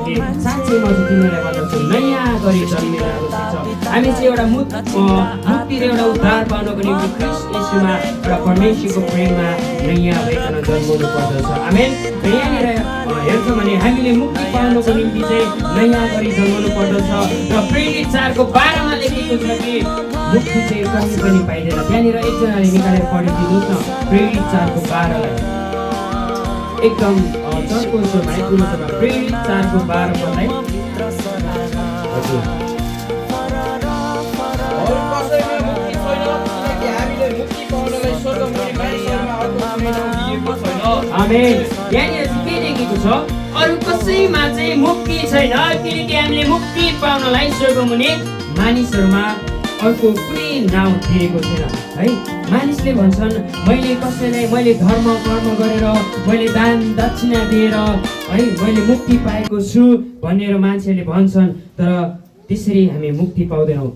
भनेदेखि साँच्चै म चाहिँ तिमीलाई भन्दछु नयाँ गरी जन्मिन आवश्यक छ। हामी चाहिँ एउटा मुक्ति र एउटा उद्धार पाउनको निम्ति ख्रीष्ट येशूमा एउटा परमेश्वरको प्रेममा नयाँ भइकन जन्माउनु पर्दछ। आमेन। र यहाँनिर हेर्छौँ भने हामीले मुक्ति पाउनको निम्ति चाहिँ नयाँ गरी जन्माउनु पर्दछ। र प्रेरित 4:12 मा लेखेको छ कि मुक्ति चाहिँ कहीँ पनि पाइँदैन। त्यहाँनिर एकजनाले निकालेर पढिदिनुहोस् न प्रेरित 4:12 लाई। एकदम चर्को स्वरमा ठुलो स्वरमा प्रेरित 4:12 पढ्दै। आमेन। यहाँनिर चाहिँ के लेखेको छ अरू कसैमा चाहिँ मुक्ति छैन किनकि हामीले मुक्ति पाउनलाई स्वर्गमुनि मानिसहरूमा अर्को कुनै नाउँ दिएको छैन है। मानिसले भन्छन् मैले धर्म कर्म गरेर मैले दान दक्षिणा दिएर है मैले मुक्ति पाएको छु भनेर मान्छेले भन्छन्, तर त्यसरी हामी मुक्ति पाउँदैनौँ।